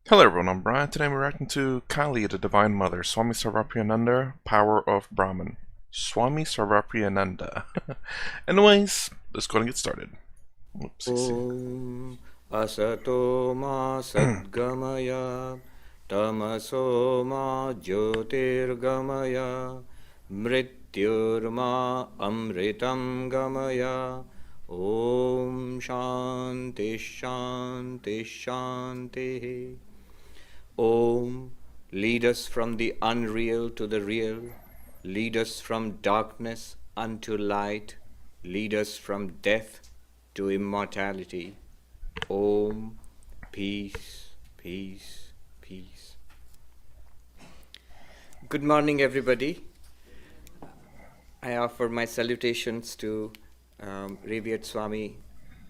Hello everyone, I'm Brian. Today we're reacting to Kali, the Divine Mother, Swami Sarvapriyananda, Power of Brahman. Swami Sarvapriyananda. Anyways, let's go and get started. Oops, ॐ असतो मा सद्गमय तमसो मा ज्योतिर्गमय मृत्युर्मा अमृतं गमय ॐ शान्ति शान्ति शान्तिः Om, lead us from the unreal to the real, lead us from darkness unto light, lead us from death to immortality. Om, peace, peace, peace. Good morning, everybody. I offer my salutations to revered Swami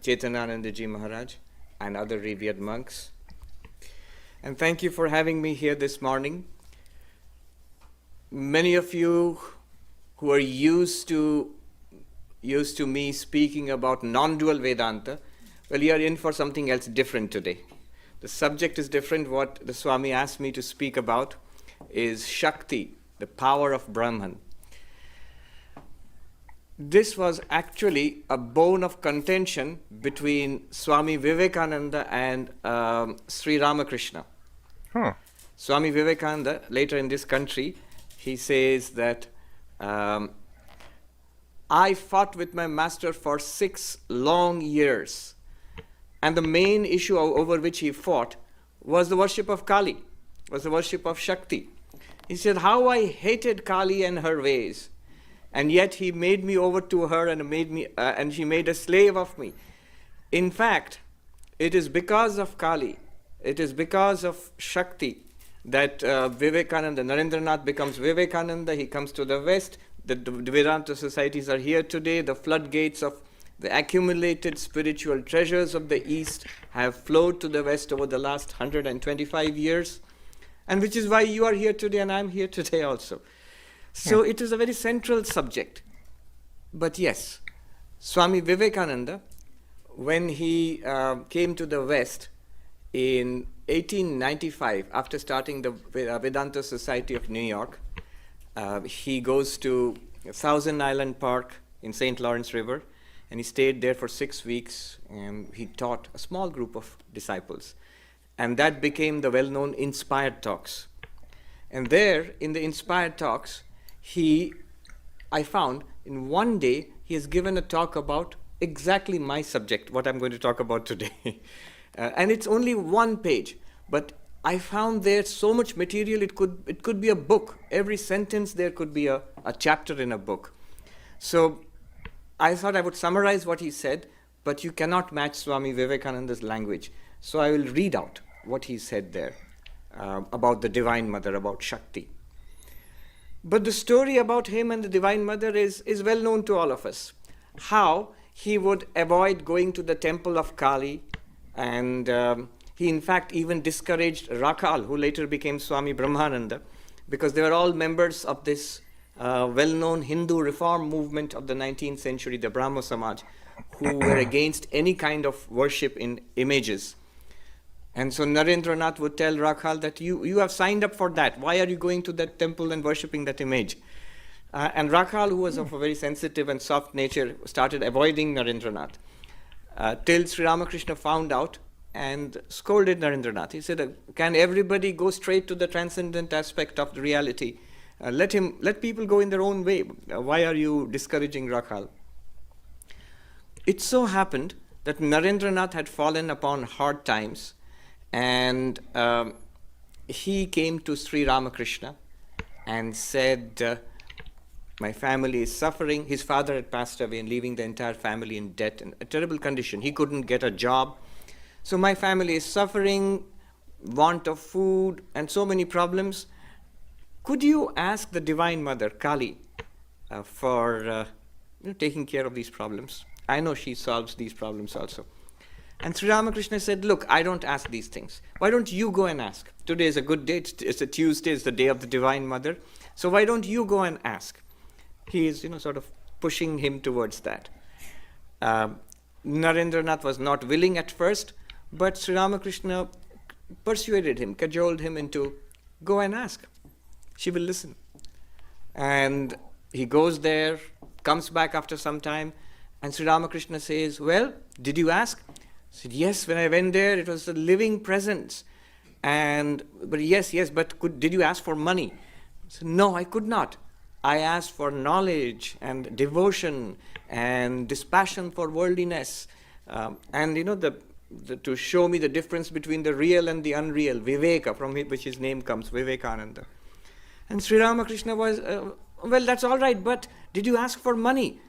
Chetanananda Ji Maharaj and other revered monks. And thank you for having me here this morning. Many of you who are used to me speaking about non-dual Vedanta, well, you are in for something else different today. The subject is different. What the Swami asked me to speak about is Shakti, the power of Brahman. This was actually a bone of contention between Swami Vivekananda and Sri Ramakrishna. Swami Vivekananda, later in this country, he says that I fought with my master for 6 long years. And the main issue over which he fought was the worship of Kali, was the worship of Shakti. He said, how I hated Kali and her ways. And yet he made me over to her and she made a slave of me. In fact, it is because of Kali, it is because of Shakti that Vivekananda, Narendranath becomes Vivekananda. He comes to the West. The Vedanta societies are here today. The floodgates of the accumulated spiritual treasures of the East have flowed to the West over the last 125 years. And which is why you are here today and I'm here today also. So it is a very central subject. But yes, Swami Vivekananda, when he came to the West in 1895, after starting the Vedanta Society of New York, he goes to Thousand Island Park in St. Lawrence River, and he stayed there for 6 weeks, and he taught a small group of disciples. And that became the well-known Inspired Talks. And there, in the Inspired Talks, I found in one day he has given a talk about exactly my subject, what I'm going to talk about today. And it's only 1 page, but I found there so much material, it could be a book. Every sentence there could be a chapter in a book. So I thought I would summarize what he said, but you cannot match Swami Vivekananda's language. So I will read out what he said there about the Divine Mother, about Shakti. But the story about him and the Divine Mother is well known to all of us. How he would avoid going to the temple of Kali, and he in fact even discouraged Rakhal, who later became Swami Brahmananda, because they were all members of this well-known Hindu reform movement of the 19th century, the Brahmo Samaj, who were against any kind of worship in images. And so Narendranath would tell Rakhal that you have signed up for that. Why are you going to that temple and worshipping that image? And Rakhal, who was of a very sensitive and soft nature, started avoiding Narendranath. Till Sri Ramakrishna found out and scolded Narendranath. He said, can everybody go straight to the transcendent aspect of the reality? Let people go in their own way. Why are you discouraging Rakhal? It so happened that Narendranath had fallen upon hard times, and he came to Sri Ramakrishna and said, my family is suffering. His father had passed away and leaving the entire family in debt and a terrible condition. He couldn't get a job. So my family is suffering, want of food, and so many problems. Could you ask the Divine Mother, Kali, for taking care of these problems? I know she solves these problems also. And Sri Ramakrishna said, look, I don't ask these things. Why don't you go and ask? Today is a good day. It's a Tuesday. It's the day of the Divine Mother. So why don't you go and ask? He is, sort of pushing him towards that. Narendranath was not willing at first, but Sri Ramakrishna persuaded him, cajoled him into, go and ask. She will listen. And he goes there, comes back after some time, and Sri Ramakrishna says, well, did you ask? He said, yes, when I went there, it was a living presence. But yes, but did you ask for money? He said, no, I could not. I asked for knowledge and devotion and dispassion for worldliness. And to show me the difference between the real and the unreal, Viveka, from which his name comes, Vivekananda. And Sri Ramakrishna was, well, that's all right, but did you ask for money?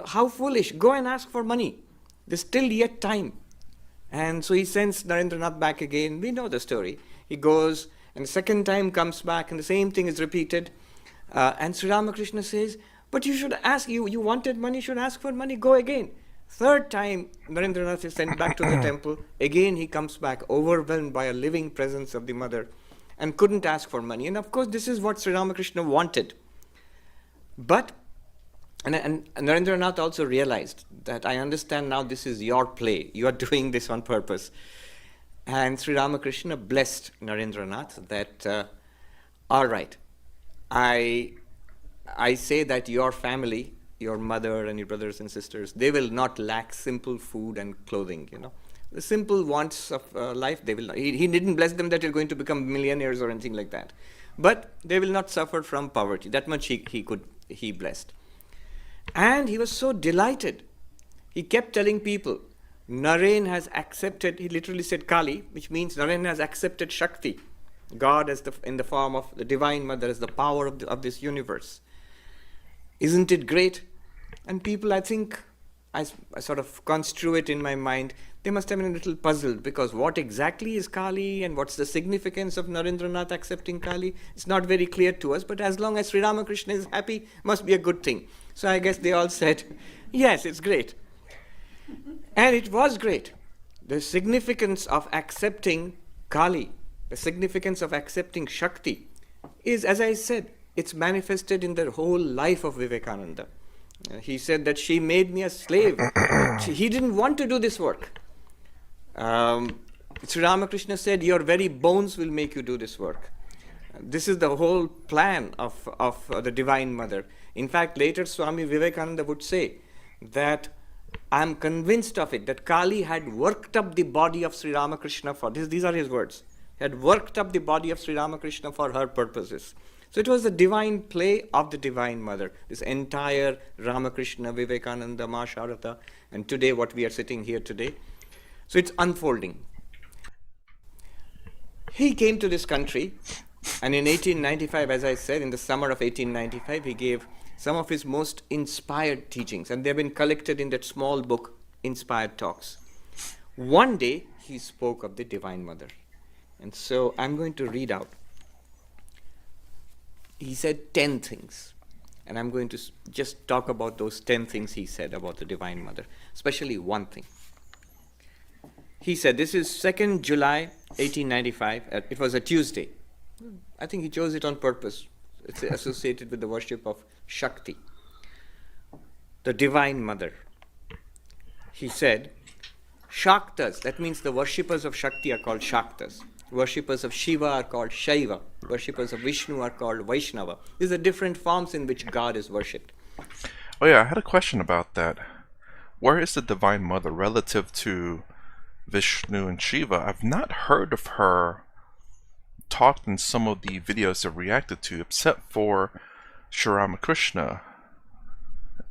How foolish. Go and ask for money. There's still yet time. And so he sends Narendranath back again. We know the story. He goes, and the second time comes back, and the same thing is repeated. And Sri Ramakrishna says, but you should ask, you wanted money, you should ask for money, go again. Third time, Narendranath is sent back to the temple. Again, he comes back, overwhelmed by a living presence of the mother, and couldn't ask for money. And of course, this is what Sri Ramakrishna wanted. But, and Narendranath also realized that I understand now this is your play. You are doing this on purpose. And Sri Ramakrishna blessed Narendranath that, all right, I say that your family, your mother and your brothers and sisters, they will not lack simple food and clothing, The simple wants of life, they will not. He didn't bless them that you're going to become millionaires or anything like that. But they will not suffer from poverty. That much he blessed. And he was so delighted. He kept telling people, Naren has accepted, he literally said Kali, which means Naren has accepted Shakti, God as in the form of the Divine Mother, as the power of this universe. Isn't it great? And people, I think, I sort of construe it in my mind, they must have been a little puzzled, because what exactly is Kali and what's the significance of Narendranath accepting Kali? It's not very clear to us, but as long as Sri Ramakrishna is happy, must be a good thing. So I guess they all said, yes, it's great. And it was great. The significance of accepting Kali, the significance of accepting Shakti is, as I said, it's manifested in the whole life of Vivekananda. He said that she made me a slave. He didn't want to do this work. Sri Ramakrishna said, your very bones will make you do this work. This is the whole plan of the Divine Mother. In fact, later Swami Vivekananda would say that I'm convinced of it, that Kali had worked up the body of Sri Ramakrishna for this. These are his words. He had worked up the body of Sri Ramakrishna for her purposes. So it was the divine play of the Divine Mother, this entire Ramakrishna, Vivekananda, Ma Sharada, and today what we are sitting here today. So it's unfolding. He came to this country, and in 1895, as I said, in the summer of 1895, he gave some of his most inspired teachings, and they've been collected in that small book, Inspired Talks. One day, he spoke of the Divine Mother. And so I'm going to read out. He said 10 things. And I'm going to just talk about those 10 things he said about the Divine Mother, especially one thing. He said, this is 2nd July 1895. It was a Tuesday. I think he chose it on purpose. It's associated with the worship of Shakti, the Divine Mother. He said, Shaktas, that means the worshippers of Shakti are called Shaktas. Worshippers of Shiva are called Shaiva. Worshippers of Vishnu are called Vaishnava. These are different forms in which God is worshipped. Oh yeah, I had a question about that. Where is the Divine Mother relative to Vishnu and Shiva? I've not heard of her talked in some of the videos I've reacted to, except for Sri Ramakrishna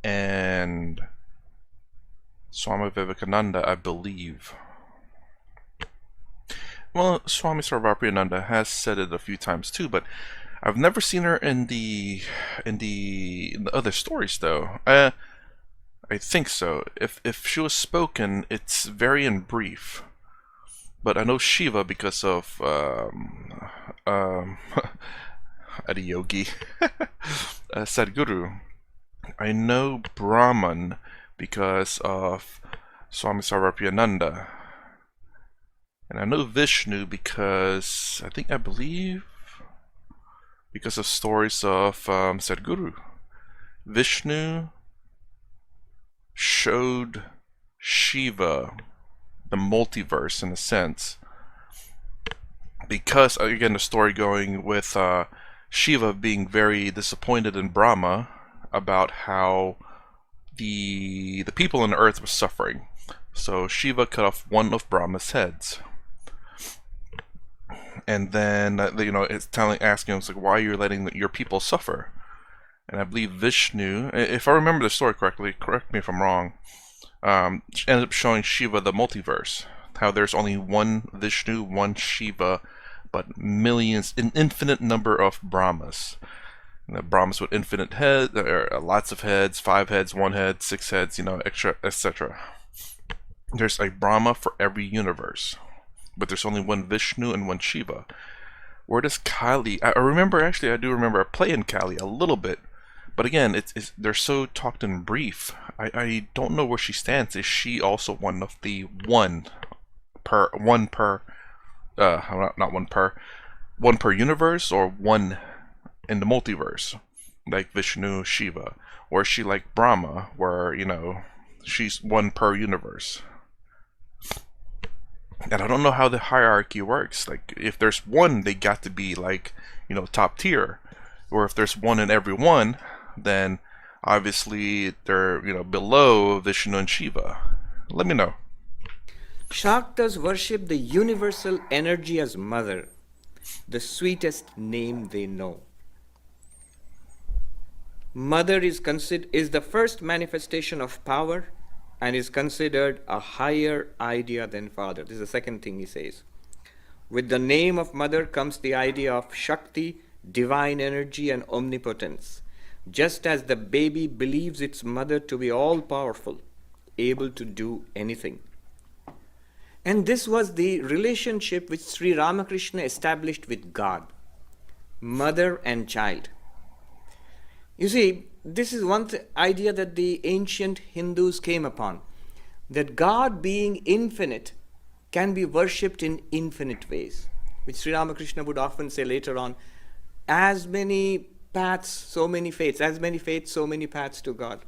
and Swami Vivekananda, I believe. Well, Swami Sarvapriyananda has said it a few times too, but I've never seen her in the other stories though. I think so. If she was spoken, it's very in brief. But I know Shiva because of Adiyogi, Sadhguru. I know Brahman because of Swami Sarvapriyananda. And I know Vishnu because, I believe, because of stories of Sadhguru. Vishnu showed Shiva the multiverse in a sense. because again the story going with Shiva being very disappointed in Brahma about how the people on Earth were suffering. So Shiva cut off one of Brahma's heads, and then it's asking him, it's like, why are you letting your people suffer? And I believe Vishnu, if I remember the story correctly, correct me if I'm wrong, ended up showing Shiva the multiverse. How there's only one Vishnu, one Shiva, but millions, an infinite number of Brahmas. Brahmas with infinite heads, lots of heads, 5 heads, 1 head, 6 heads, extra, etc. There's a Brahma for every universe, but there's only one Vishnu and one Shiva. Where does Kali? I remember, actually, I do remember playing Kali a little bit, but again, they're so talked in brief. I don't know where she stands. Is she also one of the one per one per universe, or one in the multiverse, like Vishnu, Shiva, or is she like Brahma, where she's one per universe? And I don't know how the hierarchy works. Like, if there's one, they got to be like top tier, or if there's one in every one, then obviously they're below Vishnu and Shiva. Let me know. Shaktas worship the universal energy as mother, the sweetest name they know. Mother is the first manifestation of power and is considered a higher idea than father. This is the second thing he says. With the name of mother comes the idea of Shakti, divine energy, and omnipotence. Just as the baby believes its mother to be all-powerful, able to do anything. And this was the relationship which Sri Ramakrishna established with God, mother and child. You see, this is one idea that the ancient Hindus came upon, that God, being infinite, can be worshipped in infinite ways, which Sri Ramakrishna would often say later on, as many paths, so many faiths, as many faiths, so many paths to God.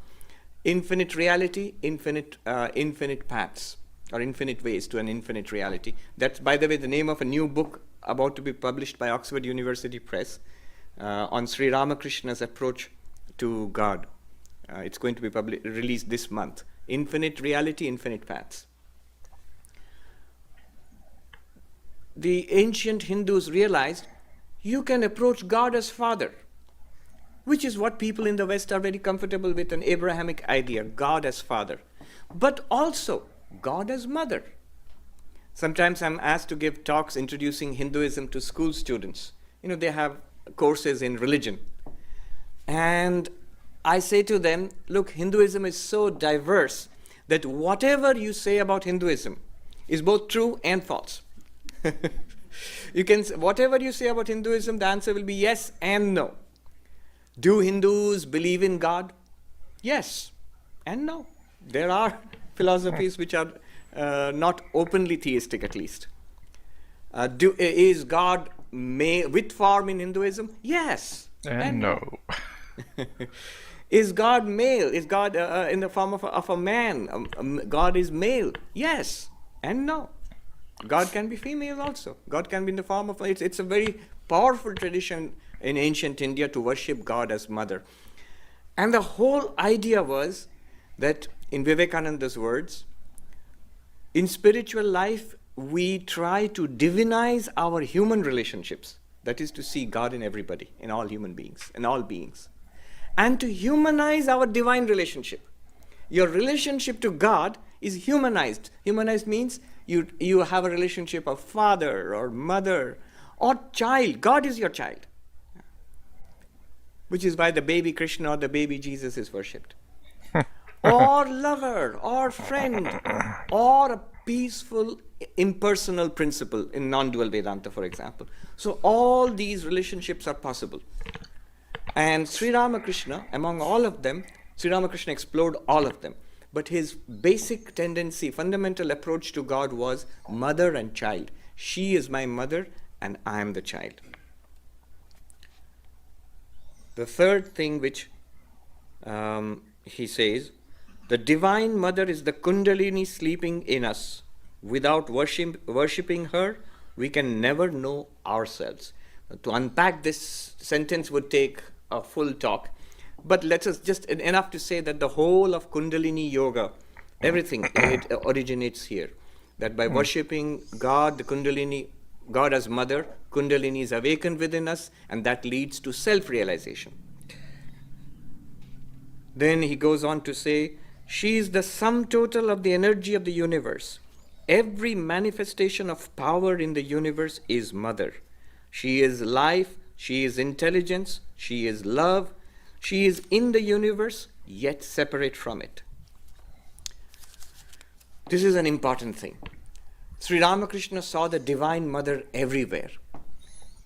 Infinite reality, infinite paths, or infinite ways to an infinite reality. That's, by the way, the name of a new book about to be published by Oxford University Press on Sri Ramakrishna's approach to God. It's going to be released this month. Infinite reality, infinite paths. The ancient Hindus realized you can approach God as Father, which is what people in the West are very comfortable with, an Abrahamic idea, God as Father, but also God as Mother. Sometimes I'm asked to give talks introducing Hinduism to school students. They have courses in religion. And I say to them, look, Hinduism is so diverse that whatever you say about Hinduism is both true and false. Whatever you say about Hinduism, the answer will be yes and no. Do Hindus believe in God? Yes and no. There are philosophies which are not openly theistic, at least. Is God with form in Hinduism? Yes and no. Is God male? Is God in the form of a man? God is male? Yes and no. God can be female also. God can be in the form of... It's a very powerful tradition in ancient India to worship God as mother. And the whole idea was that, in Vivekananda's words, in spiritual life, we try to divinize our human relationships. That is to see God in everybody, in all human beings, in all beings. And to humanize our divine relationship. Your relationship to God is humanized. Humanized means you have a relationship of father or mother or child. God is your child. Which is why the baby Krishna or the baby Jesus is worshipped. Or lover, or friend, or a peaceful, impersonal principle in non-dual Vedanta, for example. So all these relationships are possible. And Sri Ramakrishna, among all of them, Sri Ramakrishna explored all of them. But his basic tendency, fundamental approach to God was mother and child. She is my mother and I am the child. The third thing which he says, the Divine Mother is the Kundalini sleeping in us. Without worshipping her, we can never know ourselves. To unpack this sentence would take a full talk, but let us just enough to say that the whole of Kundalini Yoga, everything, it originates here. That by worshipping God, the Kundalini, God as mother, Kundalini is awakened within us, and that leads to self-realization. Then he goes on to say, she is the sum total of the energy of the universe. Every manifestation of power in the universe is mother. She is life, she is intelligence, she is love, she is in the universe, yet separate from it. This is an important thing. Sri Ramakrishna saw the Divine Mother everywhere.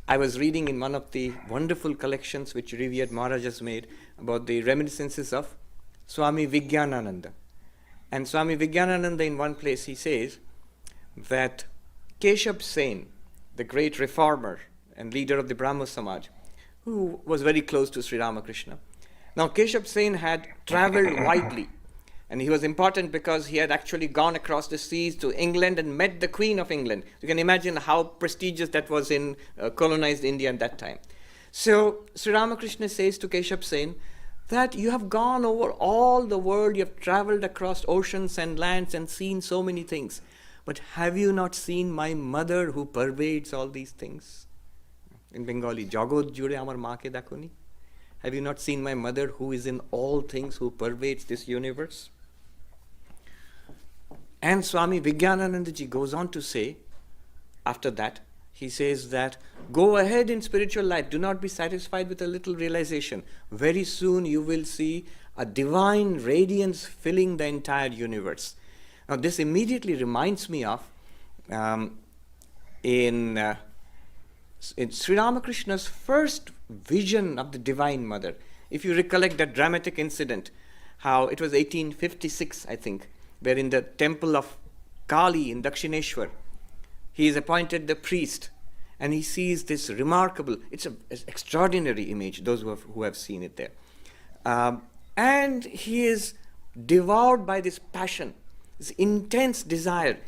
I was reading in one of the wonderful collections which revered Maharaj has made about the reminiscences of Swami Vijnanananda. And Swami Vijnanananda, in one place, he says that Keshav Sen, the great reformer and leader of the Brahmo Samaj, who was very close to Sri Ramakrishna. Now, Keshav Sen had traveled widely, and he was important because he had actually gone across the seas to England and met the Queen of England. You can imagine how prestigious that was in colonized India at that time. So, Sri Ramakrishna says to Keshav Sen that you have gone over all the world, you have traveled across oceans and lands and seen so many things. But have you not seen my mother who pervades all these things? In Bengali, Jagod jure amar maa ke dakhoni. Have you not seen my mother who is in all things, who pervades this universe? And Swami Vijnanananda ji goes on to say, after that, he says that go ahead in spiritual life, do not be satisfied with a little realization. Very soon you will see a divine radiance filling the entire universe. Now this immediately reminds me of in Sri Ramakrishna's first vision of the Divine Mother. If you recollect that dramatic incident, how it was 1856, I think, where in the temple of Kali in Dakshineshwar, he is appointed the priest, and he sees this remarkable, it's an extraordinary image, those who have seen it there. And he is devoured by this passion, this intense desire.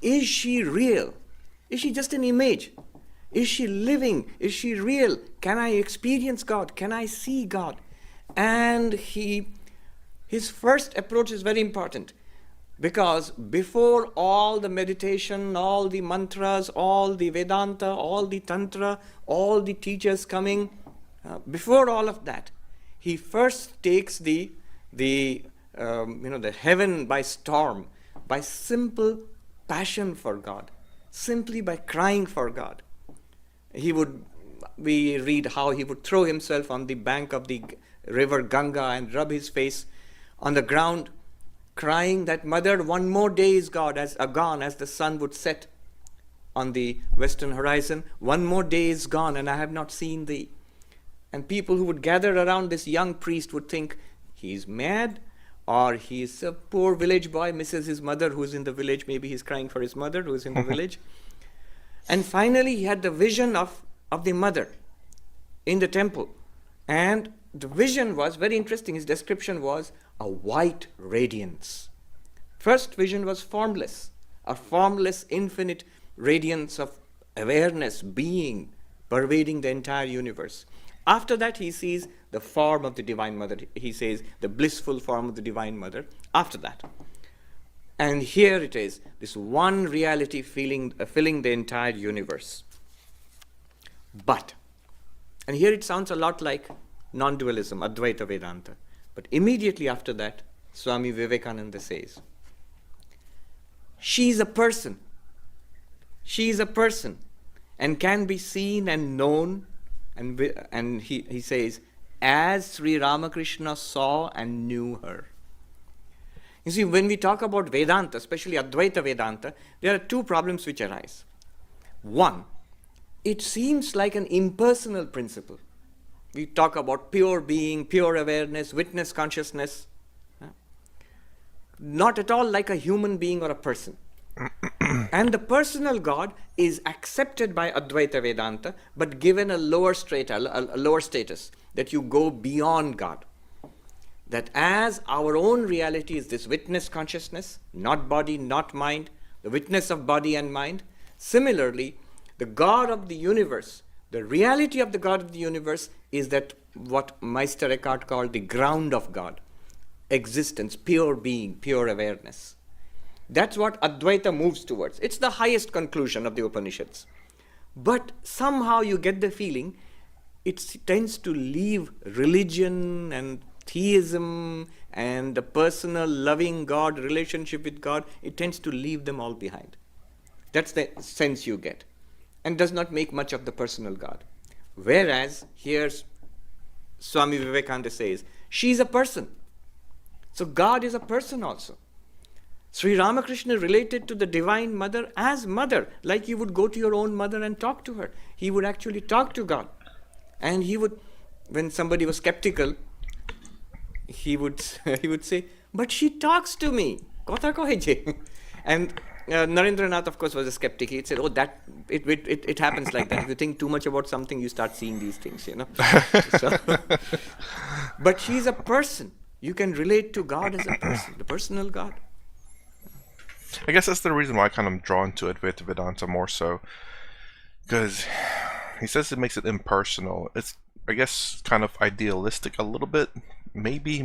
Is she real? Is she just an image? Is she living? Is she real? Can I experience God? Can I see God? And his first approach is very important, because before all the meditation, all the mantras, all the Vedanta, all the Tantra, all the teachers coming, before all of that, he first takes the heaven by storm, by simple passion for God, simply by crying for God. We read how he would throw himself on the bank of the river Ganga and rub his face on the ground, crying that, Mother, one more day is gone as the sun would set on the western horizon. One more day is gone and I have not seen thee. And people who would gather around this young priest would think he's mad, or he's a poor village boy, misses his mother who's in the village. Maybe he's crying for his mother who's in the village. And finally he had the vision of the mother in the temple. And the vision was very interesting. His description was a white radiance. First vision was formless, a formless infinite radiance of awareness, being, pervading the entire universe. After that he sees the form of the Divine Mother. He says the blissful form of the Divine Mother after that. And here it is, this one reality filling the entire universe. But, and here it sounds a lot like non-dualism, Advaita Vedanta. But immediately after that, Swami Vivekananda says, she is a person. She is a person and can be seen and known. And he says, as Sri Ramakrishna saw and knew her. You see, when we talk about Vedanta, especially Advaita Vedanta, there are two problems which arise. One, it seems like an impersonal principle. We talk about pure being, pure awareness, witness consciousness. Not at all like a human being or a person. And the personal God is accepted by Advaita Vedanta, but given a lower strata, a lower status, that you go beyond God. That as our own reality is this witness consciousness, not body, not mind, the witness of body and mind, similarly, The God of the universe, the reality of the God of the universe is that what Meister Eckhart called the ground of God, existence, pure being, pure awareness. That's what Advaita moves towards. It's the highest conclusion of the Upanishads. But somehow you get the feeling it tends to leave religion and theism and the personal loving God, relationship with God, it tends to leave them all behind. That's the sense you get. And does not make much of the personal God. Whereas here Swami Vivekananda says, she's a person. So God is a person also. Sri Ramakrishna related to the Divine Mother as mother, like you would go to your own mother and talk to her. He would actually talk to God. And he would, when somebody was skeptical, he would say, but she talks to me. Kotha kohe je. And Narendranath, of course, was a skeptic. He said, oh, that it happens like that. If you think too much about something, you start seeing these things, So, but she's a person. You can relate to God as a person, the personal God. I guess that's the reason why I kind of am drawn to Advaita Vedanta more so. Because he says it makes it impersonal. It's, I guess, kind of idealistic a little bit. Maybe.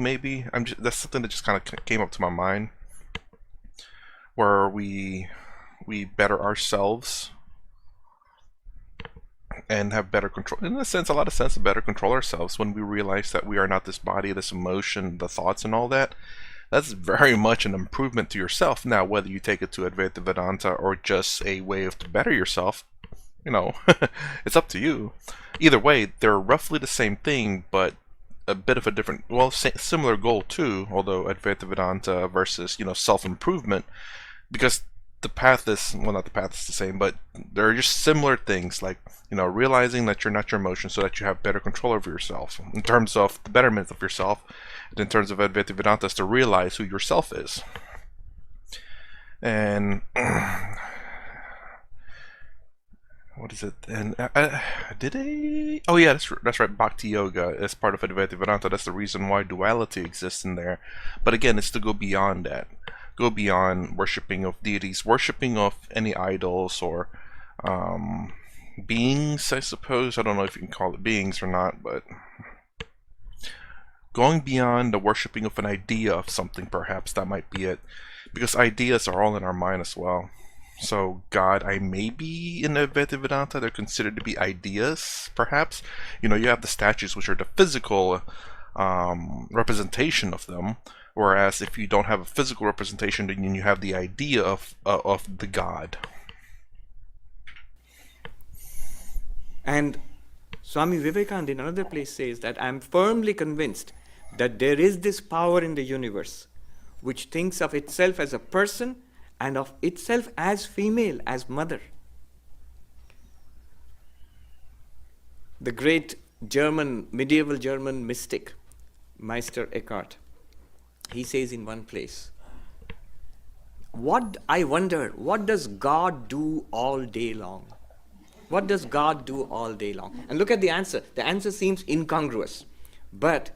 That's something that just kind of came up to my mind. Where we better ourselves and have better control. In a sense, a lot of sense, better control ourselves when we realize that we are not this body, this emotion, the thoughts and all that. That's very much an improvement to yourself. Now, whether you take it to Advaita Vedanta or just a way to better yourself, it's up to you. Either way, they're roughly the same thing, but a bit of a different, similar goal too, although Advaita Vedanta versus, self-improvement, because the path is, well, not the path is the same, but there are just similar things, like, realizing that you're not your emotions so that you have better control over yourself. In terms of the betterment of yourself, and in terms of Advaita Vedanta, is to realize who yourself is. And what is it? And did I? Oh yeah, that's right. Bhakti Yoga is part of Advaita Vedanta. That's the reason why duality exists in there. But again, it's to go beyond that. Go beyond worshipping of deities, worshipping of any idols or beings, I suppose. I don't know if you can call it beings or not, but going beyond the worshipping of an idea of something, perhaps that might be it. Because ideas are all in our mind as well. So God, I may be in Advaita Vedanta, they're considered to be ideas, perhaps. You have the statues, which are the physical representation of them. Whereas if you don't have a physical representation, then you have the idea of the God. And Swami Vivekananda in another place says that I am firmly convinced that there is this power in the universe which thinks of itself as a person and of itself as female, as mother. The great medieval German mystic, Meister Eckhart, he says in one place, I wonder, what does God do all day long? What does God do all day long? And look at the answer. The answer seems incongruous, but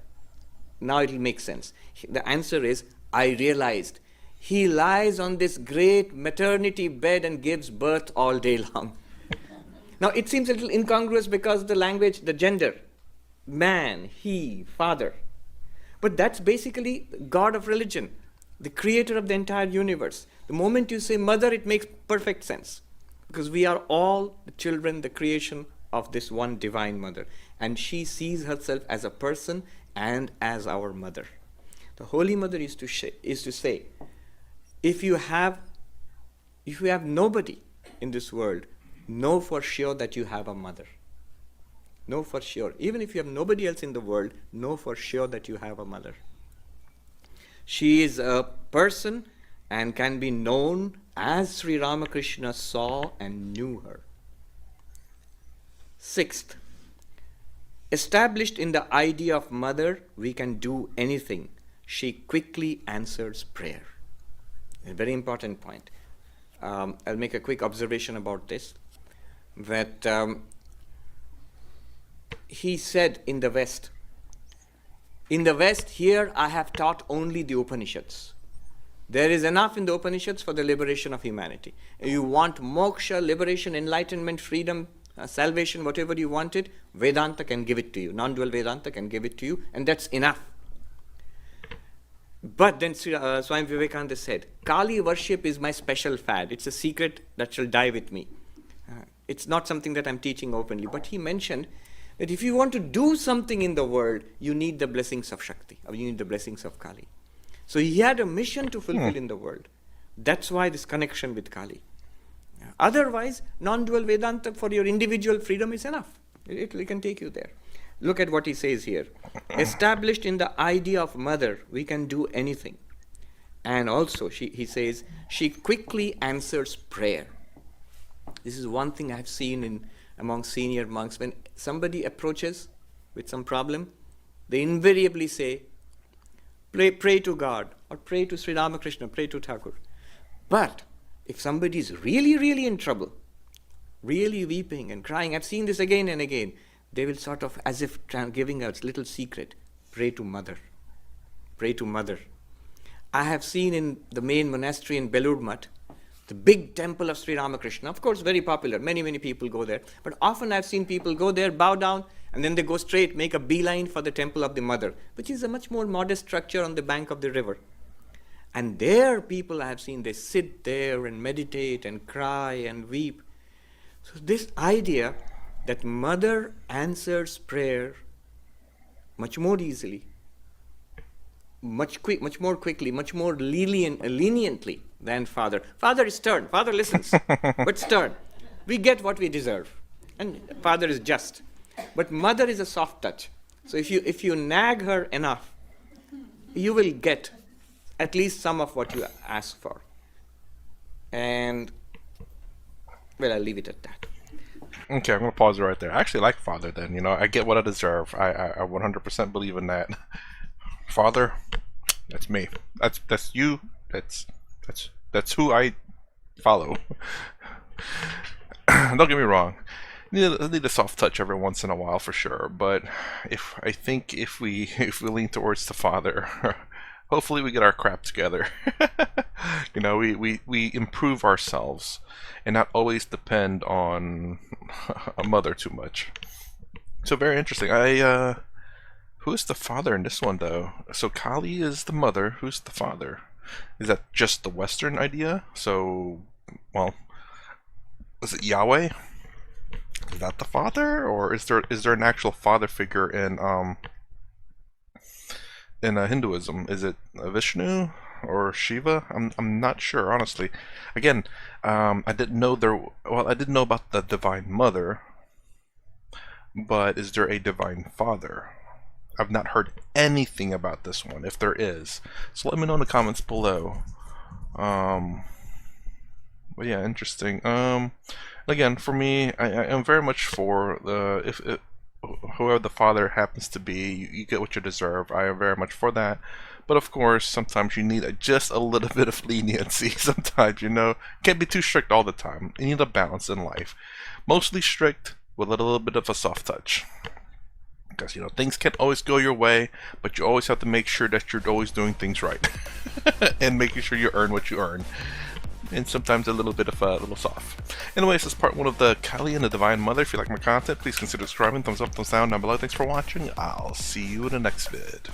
now it will make sense. The answer is, I realized he lies on this great maternity bed and gives birth all day long. Now it seems a little incongruous because the language, the gender, man, he, father. But that's basically God of religion, the creator of the entire universe. The moment you say mother, it makes perfect sense. Because we are all the children, the creation of this one divine mother. And she sees herself as a person and as our mother. The Holy Mother is to say, if you have nobody in this world, know for sure that you have a mother. Know for sure. Even if you have nobody else in the world, know for sure that you have a mother. She is a person and can be known as Sri Ramakrishna saw and knew her. Sixth, established in the idea of mother, we can do anything. She quickly answers prayer. A very important point. I'll make a quick observation about this. That he said in the West, here I have taught only the Upanishads. There is enough in the Upanishads for the liberation of humanity. If you want moksha, liberation, enlightenment, freedom, salvation, whatever you wanted, Vedanta can give it to you. Non-dual Vedanta can give it to you, and that's enough. But then Swami Vivekananda said, Kali worship is my special fad. It's a secret that shall die with me. It's not something that I'm teaching openly. But he mentioned that if you want to do something in the world, you need the blessings of Shakti, or you need the blessings of Kali. So he had a mission to fulfill in the world. That's why this connection with Kali. Otherwise, non-dual Vedanta for your individual freedom is enough. It can take you there. Look at what he says here. Established in the idea of mother, we can do anything. And also, he says, she quickly answers prayer. This is one thing I've seen among senior monks. When somebody approaches with some problem, they invariably say, pray to God, or pray to Sri Ramakrishna, pray to Thakur. But if somebody is really, really in trouble, really weeping and crying, I've seen this again and again, they will sort of, as if giving a little secret, pray to mother. Pray to mother. I have seen in the main monastery in Belur Mutt, the big temple of Sri Ramakrishna, of course very popular, many, many people go there, but often I've seen people go there, bow down, and then they go straight, make a beeline for the temple of the mother, which is a much more modest structure on the bank of the river. And there people I have seen, they sit there and meditate and cry and weep. So this idea that mother answers prayer much more easily, much more quickly, much more leniently than father. Father is stern, father listens, but stern. We get what we deserve, and father is just. But mother is a soft touch. So if you nag her enough, you will get at least some of what you ask for. And, well, I'll leave it at that. Okay, I'm going to pause it right there. I actually like father then, you know, I get what I deserve. I 100% believe in that. Father, that's me. That's you. That's who I follow. Don't get me wrong. I need a soft touch every once in a while for sure, but if we lean towards the father, hopefully we get our crap together. You know, we improve ourselves and not always depend on a mother too much. So very interesting. Who's the father in this one though? So Kali is the mother. Who's the father? Is that just the Western idea? So, well, is it Yahweh? Is that the father, or is there an actual father figure in Hinduism? Is it Vishnu or Shiva? I'm not sure, honestly. Again, I didn't know I didn't know about the Divine Mother, but is there a Divine Father? I've not heard anything about this one, if there is. So let me know in the comments below. But yeah, interesting. Again, for me, I am very much for whoever the father happens to be, you get what you deserve. I am very much for that. But of course, sometimes you need just a little bit of leniency. Sometimes, you know, can't be too strict all the time. You need a balance in life. Mostly strict with a little bit of a soft touch. Because, you know, things can't always go your way, but you always have to make sure that you're always doing things right. And making sure you earn what you earn. And sometimes a little bit of a little soft. Anyways, this is part 1 of the Kali and the Divine Mother. If you like my content, please consider subscribing. Thumbs up, thumbs down below. Thanks for watching. I'll see you in the next vid.